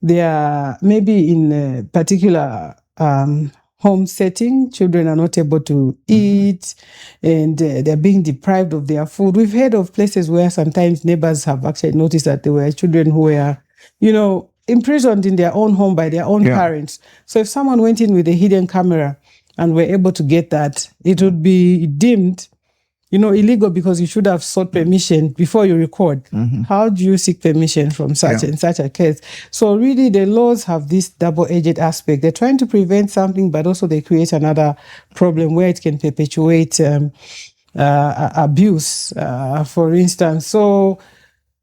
They are maybe in a particular home setting, children are not able to eat and they're being deprived of their food. We've heard of places where sometimes neighbors have actually noticed that there were children who were, imprisoned in their own home by their own parents. So if someone went in with a hidden camera and were able to get that, it would be deemed illegal because you should have sought permission before you record. How do you seek permission from such and such a case? So really the laws have this double-edged aspect. They're trying to prevent something, but also they create another problem where it can perpetuate abuse, for instance. So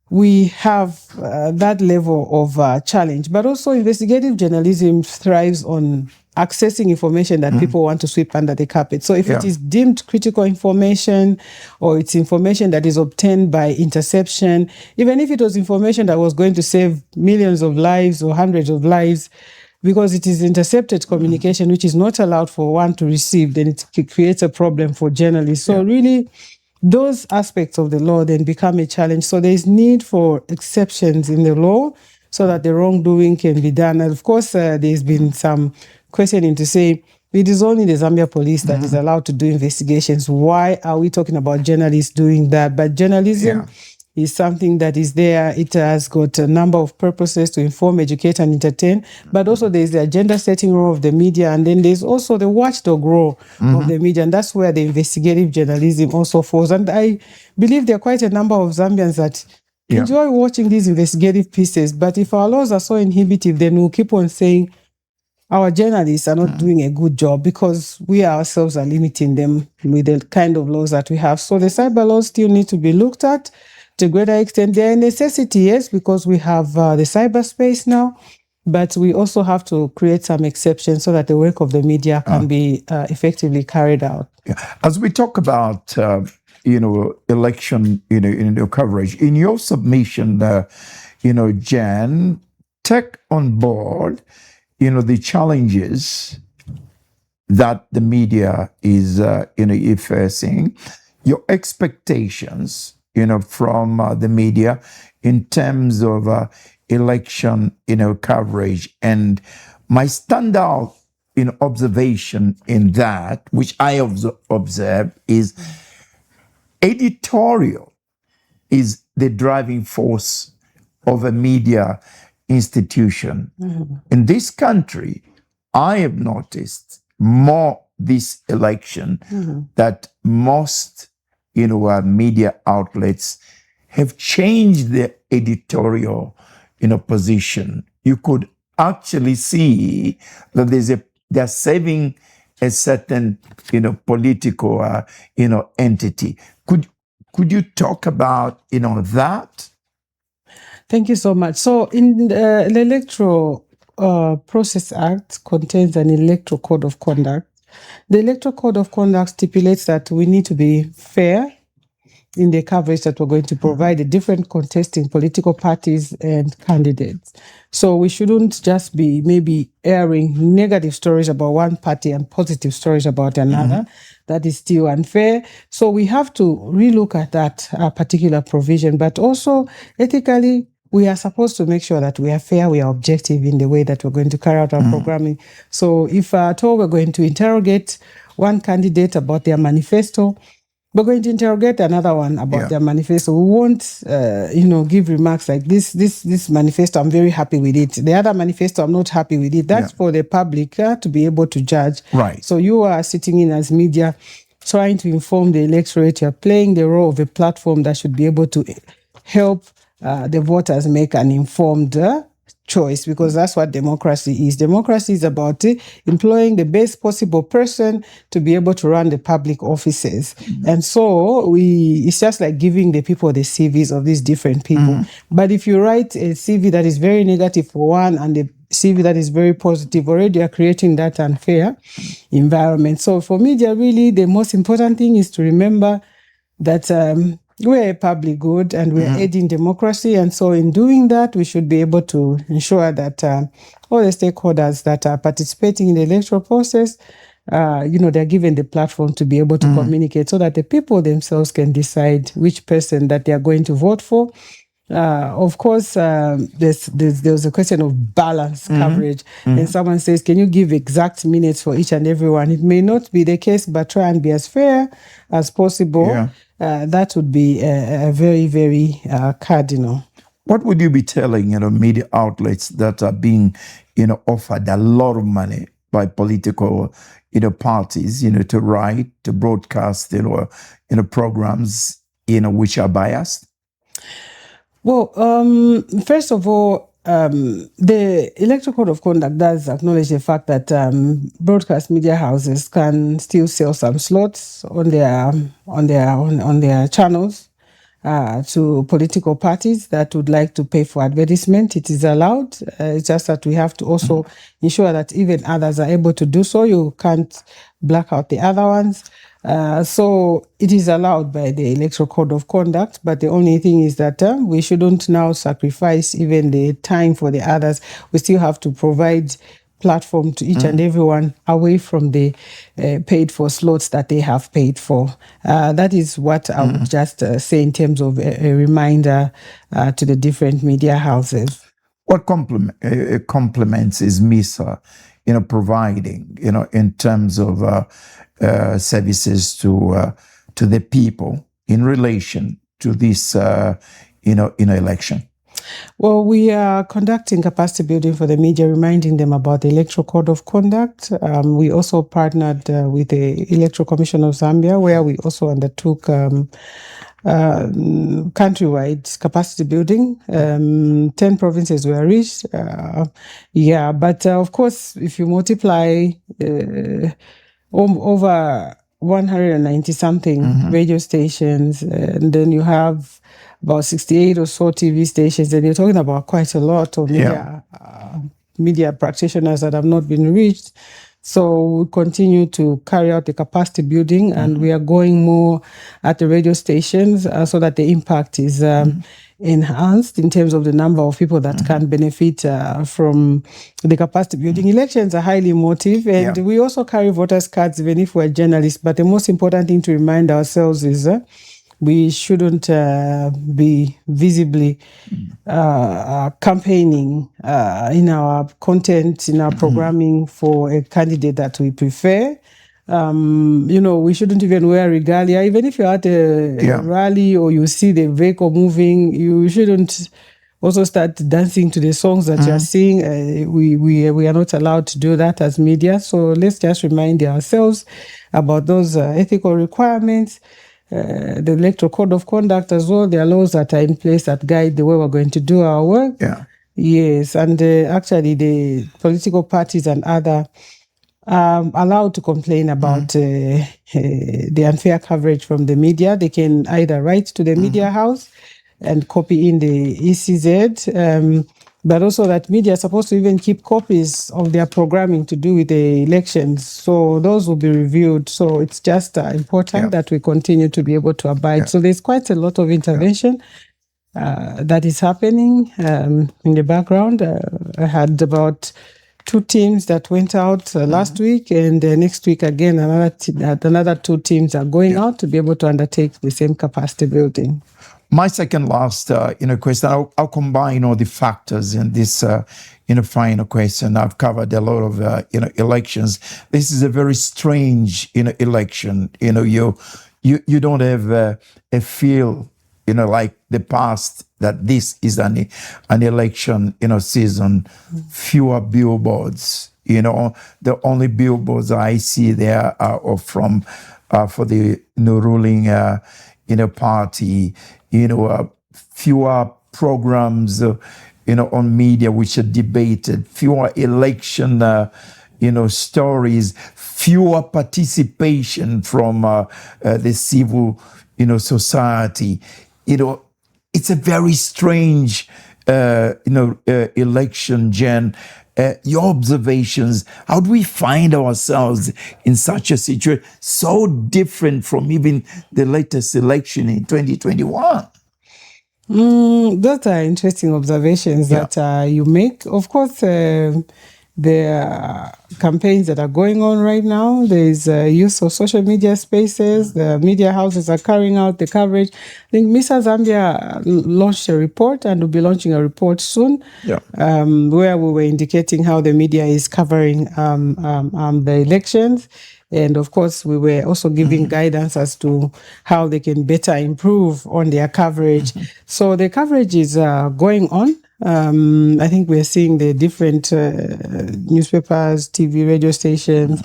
we have that level of challenge, but also investigative journalism thrives on accessing information that people want to sweep under the carpet. So if it is deemed critical information or it's information that is obtained by interception, even if it was information that was going to save millions of lives or hundreds of lives, because it is intercepted communication, which is not allowed for one to receive, then it creates a problem for journalists. So really, those aspects of the law then become a challenge. So there's need for exceptions in the law so that the wrongdoing can be done. And of course, there's been some questioning to say it is only the Zambia police that is allowed to do investigations. Why are we talking about journalists doing that? But journalism is something that is there. It has got a number of purposes to inform, educate, and entertain. But also there's the agenda setting role of the media. And then there's also the watchdog role of the media. And that's where the investigative journalism also falls. And I believe there are quite a number of Zambians that enjoy watching these investigative pieces. But if our laws are so inhibitive, then we'll keep on saying our journalists are not doing a good job because we ourselves are limiting them with the kind of laws that we have. So the cyber laws still need to be looked at to a greater extent. They're a necessity, yes, because we have the cyberspace now, but we also have to create some exceptions so that the work of the media can be effectively carried out. As we talk about, election, coverage, in your submission, Jan, take on board the challenges that the media is, facing, your expectations, from the media in terms of election, coverage. And my standout, observation in that, which I observe, is editorial is the driving force of a media institution. In this country, I have noticed more this election that most media outlets have changed their editorial, position. You could actually see that they're saving a certain, political, entity. Could you talk about, that? Thank you so much. So, in the Electoral Process Act contains an electoral code of conduct. The electoral code of conduct stipulates that we need to be fair in the coverage that we're going to provide the different contesting political parties and candidates. So we shouldn't just be maybe airing negative stories about one party and positive stories about another. That is still unfair. So we have to relook at that particular provision, but also ethically, we are supposed to make sure that we are fair, we are objective in the way that we're going to carry out our programming. So if at all we're going to interrogate one candidate about their manifesto, we're going to interrogate another one about their manifesto. We won't, give remarks like this manifesto, I'm very happy with it. The other manifesto, I'm not happy with it. That's for the public to be able to judge. Right. So you are sitting in as media, trying to inform the electorate. You're playing the role of a platform that should be able to help the voters make an informed choice, because that's what democracy is. Democracy is about employing the best possible person to be able to run the public offices. And so it's just like giving the people the CVs of these different people. But if you write a CV that is very negative for one and a CV that is very positive, already are creating that unfair environment. So for media, really, the most important thing is to remember that we're a public good and we're aiding democracy. And so in doing that, we should be able to ensure that all the stakeholders that are participating in the electoral process, they're given the platform to be able to communicate so that the people themselves can decide which person that they are going to vote for. Of course, there's a question of balance coverage. And someone says, can you give exact minutes for each and every one? It may not be the case, but try and be as fair as possible. That would be a very, very cardinal. What would you be telling, media outlets that are being, offered a lot of money by political, parties, to write, to broadcast, programs, which are biased? Well, first of all, the Electoral Code of Conduct does acknowledge the fact that broadcast media houses can still sell some slots on their channels to political parties that would like to pay for advertisement. It is allowed. It's just that we have to also ensure that even others are able to do so. You can't black out the other ones. So it is allowed by the Electoral Code of Conduct, but the only thing is that we shouldn't now sacrifice even the time for the others. We still have to provide platform to each and everyone away from the paid for slots that they have paid for. That is what I would just say in terms of a reminder to the different media houses. What complements is Misa, providing, in terms of services to the people in relation to this, election? Well, we are conducting capacity building for the media, reminding them about the Electoral Code of Conduct. We also partnered with the Electoral Commission of Zambia, where we also undertook countrywide capacity building. 10 provinces were reached. But of course, if you multiply over 190 something radio stations, and then you have about 68 or so TV stations, and you're talking about quite a lot of media practitioners that have not been reached. So we continue to carry out the capacity building, and we are going more at the radio stations so that the impact is enhanced in terms of the number of people that can benefit from the capacity building. Elections are highly emotive, and we also carry voters' cards even if we're journalists. But the most important thing to remind ourselves is we shouldn't be visibly campaigning in our content, in our programming for a candidate that we prefer. We shouldn't even wear regalia. Even if you're at a rally or you see the vehicle moving, you shouldn't also start dancing to the songs that you're singing. We are not allowed to do that as media. So let's just remind ourselves about those ethical requirements. the electoral code of conduct as well. There are laws that are in place that guide the way we're going to do our work. Yeah. Yes, and actually the political parties and other allowed to complain about the unfair coverage from the media. They can either write to the media house and copy in the ECZ, but also that media are supposed to even keep copies of their programming to do with the elections. So those will be reviewed. So it's just important that we continue to be able to abide. So there's quite a lot of intervention that is happening in the background. I had about 2 teams that went out last week, and next week again another 2 teams are going out to be able to undertake the same capacity building. My second last question, I'll combine all the factors in this final question. I've covered a lot of elections. This is a very strange election. You don't have a feel like the past, that this is an election season. Fewer billboards. The only billboards I see there are from for the ruling party. Fewer programs on media which are debated. Fewer election stories. Fewer participation from the civil society. It's a very strange, election, Jen. Your observations, how do we find ourselves in such a situation so different from even the latest election in 2021? Those are interesting observations that you make. Of course, there are campaigns that are going on right now. There is use of social media spaces. The media houses are carrying out the coverage. I think Misa Zambia launched a report and will be launching a report soon, where we were indicating how the media is covering the elections. And of course, we were also giving guidance as to how they can better improve on their coverage. So the coverage is going on. I think we're seeing the different newspapers, TV, radio stations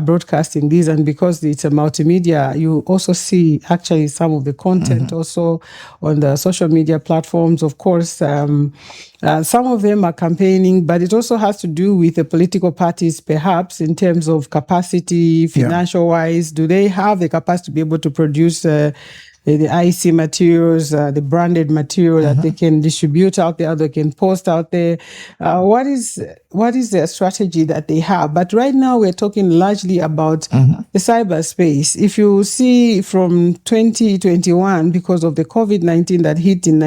broadcasting these, and because it's a multimedia, you also see actually some of the content also on the social media platforms. Of course, some of them are campaigning, but it also has to do with the political parties, perhaps in terms of capacity, financial-wise. Do they have the capacity to be able to produce the IC materials, the branded material that they can distribute out there, they can post out there? What is the strategy that they have? But right now we're talking largely about the cyberspace. If you see from 2021, because of the COVID-19 that hit in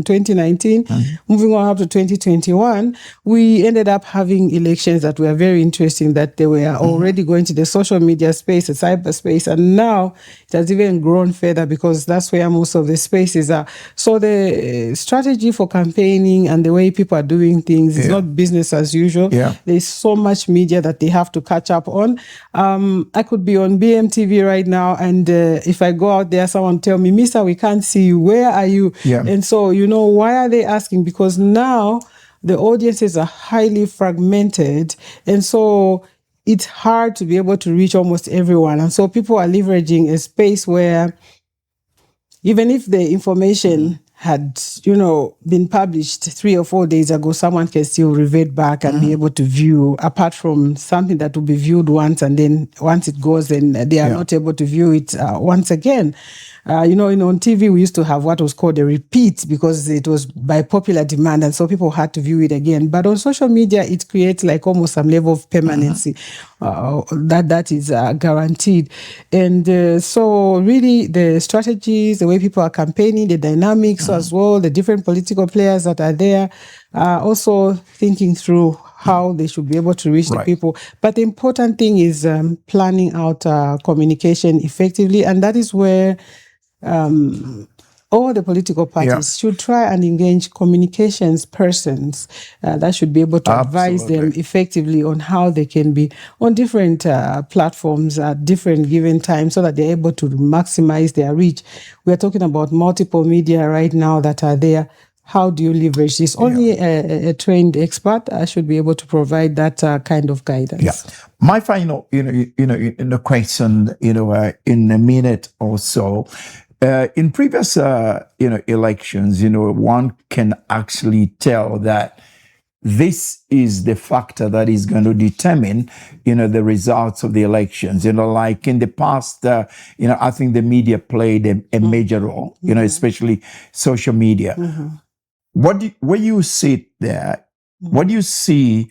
2019, moving on up to 2021, we ended up having elections that were very interesting, that they were already going to the social media space, the cyberspace, and now it has even grown further because that's where most of the spaces are. So the strategy for campaigning and the way people are doing things is not business as usual. There's so much media that they have to catch up on. I could be on BMTV right now, and if I go out there, someone tell me, Misa, we can't see you. Where are you? And so, why are they asking? Because now the audiences are highly fragmented, and so it's hard to be able to reach almost everyone. And so people are leveraging a space where even if the information had, been published 3 or 4 days ago, someone can still revert back and be able to view, apart from something that will be viewed once, and then once it goes, then they are not able to view it once again. On TV, we used to have what was called a repeat because it was by popular demand, and so people had to view it again. But on social media, it creates like almost some level of permanency that is guaranteed. And so really the strategies, the way people are campaigning, the dynamics as well, the different political players that are there, also thinking through how they should be able to reach the people. But the important thing is planning out communication effectively, and that is where all the political parties should try and engage communications persons that should be able to advise them effectively on how they can be on different platforms at different given times so that they're able to maximize their reach. We're talking about multiple media right now that are there. how do you leverage this? Only a trained expert should be able to provide that kind of guidance. Yeah. My final, in the question, in a minute or so, in previous, elections, one can actually tell that this is the factor that is going to determine, the results of the elections. Like in the past, I think the media played a major role, especially social media. When you sit there, what do you see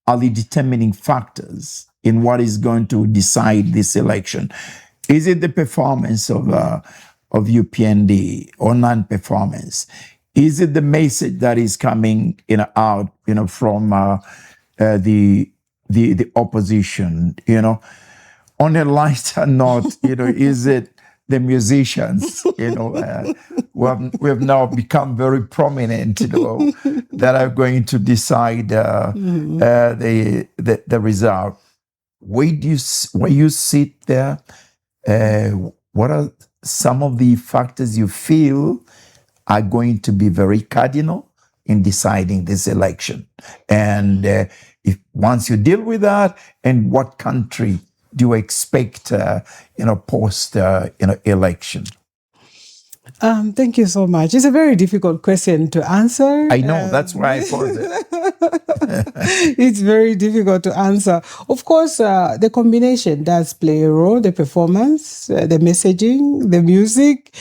are the determining factors in what is going to decide this election? Is it the performance of UPND or non-performance? Is it the message that is coming out from the opposition? On a lighter note, is it the musicians? We have now become very prominent. That are going to decide the result. When you sit there, what are some of the factors you feel are going to be very cardinal in deciding this election? And if once you deal with that, and what country do you expect, post, election? Thank you so much. It's a very difficult question to answer. I know, that's why I posed it. It's very difficult to answer. Of course, the combination does play a role, the performance, the messaging, the music.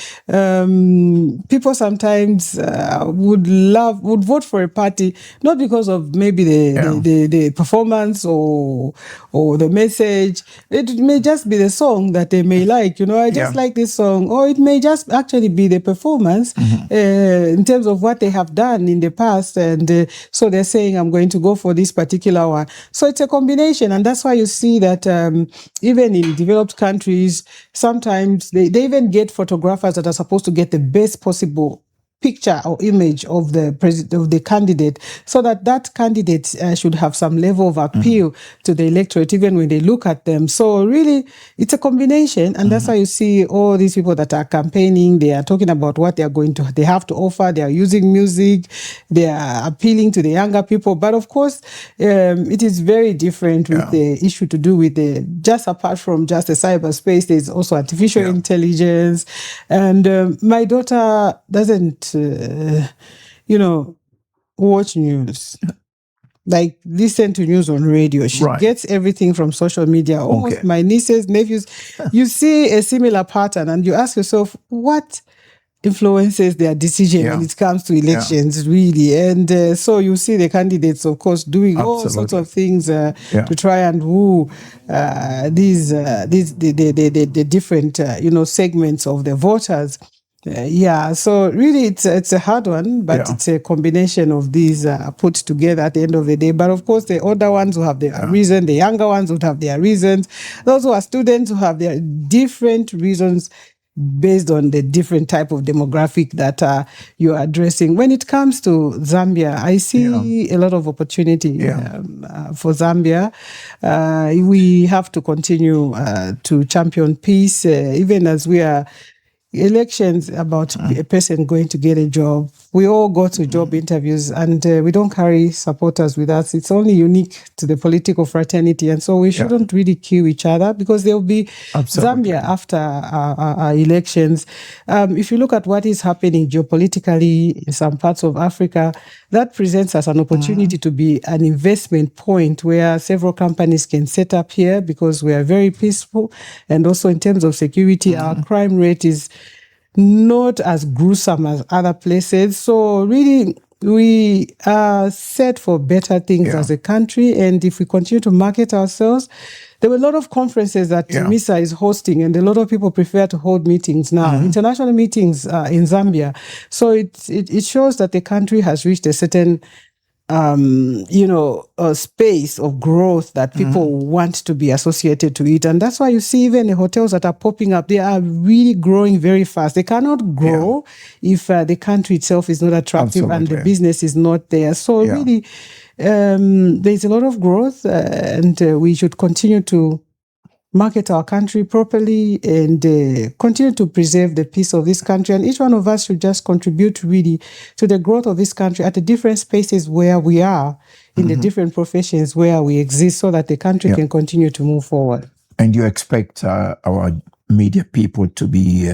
People sometimes would vote for a party, not because of maybe the performance or the message. It may just be the song that they may like. I just like this song. Or it may just actually be the performance in terms of what they have done in the past. And so they're saying, I'm going to go for this particular one. So it's a combination. And that's why you see that even in developed countries, sometimes they even get photographers that are supposed to get the best possible picture or image of the candidate, so that candidate should have some level of appeal to the electorate even when they look at them. So really, it's a combination, and that's why you see all these people that are campaigning. They are talking about what they have to offer. They are using music. They are appealing to the younger people. But of course, it is very different with the issue to do with just apart from just the cyberspace. There's also artificial intelligence, and my daughter doesn't watch news, like listen to news on radio. She gets everything from social media. Almost my nieces, nephews. You see a similar pattern, and you ask yourself, what influences their decision when it comes to elections, really? And so you see the candidates, of course, doing all sorts of things to try and woo the different segments of the voters. So really it's a hard one, but it's a combination of these put together at the end of the day. But of course, the older ones who have their reason, the younger ones would have their reasons. Those who are students who have their different reasons based on the different type of demographic that you're addressing. When it comes to Zambia, I see a lot of opportunity for Zambia. We have to continue to champion peace, even as we are elections about a person going to get a job. We all go to job interviews, and we don't carry supporters with us. It's only unique to the political fraternity, and so we shouldn't really kill each other, because there will be Zambia after our elections. If you look at what is happening geopolitically in some parts of Africa, that presents us an opportunity to be an investment point where several companies can set up here, because we are very peaceful, and also in terms of security, our crime rate is not as gruesome as other places. So really, we are set for better things as a country. And if we continue to market ourselves, there were a lot of conferences that Misa is hosting, and a lot of people prefer to hold meetings now, international meetings in Zambia. So it shows that the country has reached a certain a space of growth that people want to be associated to it. And that's why you see even the hotels that are popping up, they are really growing very fast. They cannot grow if the country itself is not attractive and the business is not there. So really, there's a lot of growth, and we should continue to market our country properly and continue to preserve the peace of this country. And each one of us should just contribute really to the growth of this country at the different spaces where we are, in the different professions where we exist, so that the country can continue to move forward. And you expect our media people to be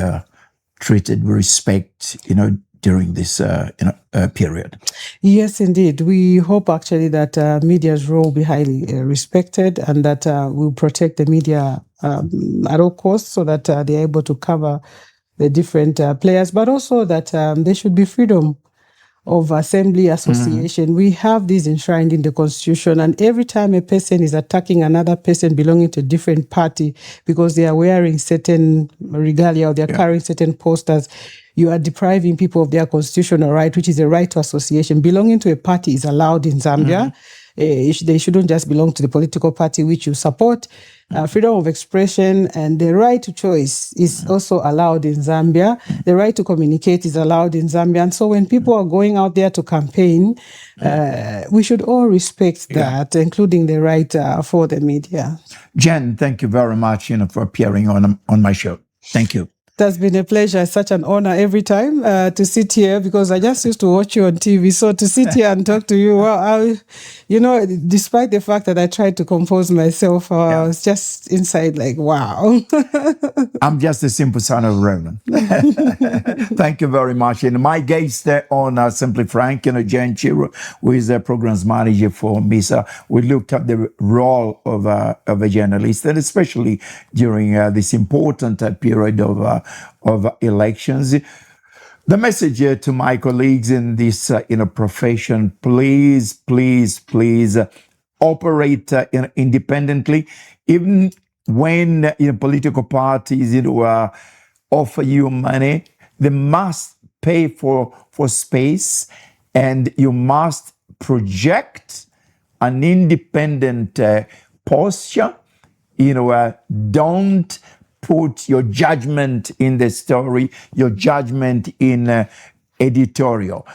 treated with respect, during this period? Yes, indeed. We hope actually that media's role will be highly respected, and that we'll protect the media at all costs, so that they're able to cover the different players, but also that there should be freedom of assembly, association. We have this enshrined in the Constitution, and every time a person is attacking another person belonging to a different party because they are wearing certain regalia or they are carrying certain posters, you are depriving people of their constitutional right, which is the right to association. Belonging to a party is allowed in Zambia. They shouldn't just belong to the political party which you support. Freedom of expression and the right to choice is also allowed in Zambia. The right to communicate is allowed in Zambia. And so when people are going out there to campaign, we should all respect that, including the right for the media. Jen, thank you very much for appearing on my show. Thank you. That's been a pleasure. It's such an honor every time to sit here, because I just used to watch you on TV. So to sit here and talk to you, well, despite the fact that I tried to compose myself, I was just inside like, wow. I'm just a simple son of Reverend. Thank you very much. And my guest on Simply Frank, Jen Chirwa, who is the programs manager for Misa. We looked at the role of a journalist, and especially during this important period of elections. The message to my colleagues in this profession: please, please, please operate independently, even when political parties offer you money. They must pay for space, and you must project an independent posture. Don't put your judgment in the story, your judgment in editorial.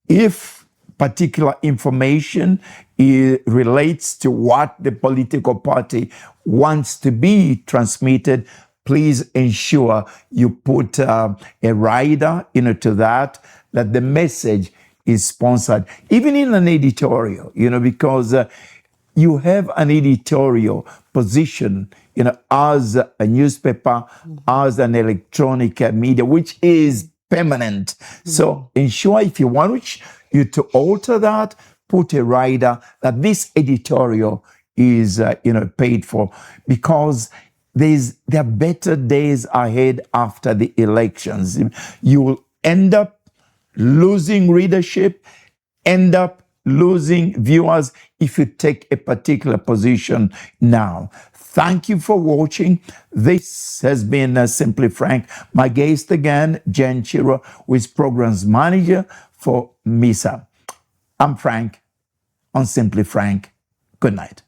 If particular information relates to what the political party wants to be transmitted, please ensure you put a rider to that the message is sponsored, even in an editorial, because you have an editorial position, as a newspaper, as an electronic media, which is permanent. So ensure, if you want you to alter that, put a rider that this editorial is, paid for, because there are better days ahead after the elections. You will end up losing readership, end up losing viewers if you take a particular position now. Thank you for watching. This has been Simply Frank. My guest again, Jen Chirwa, who is programs manager for Misa. I'm Frank on Simply Frank. Good night.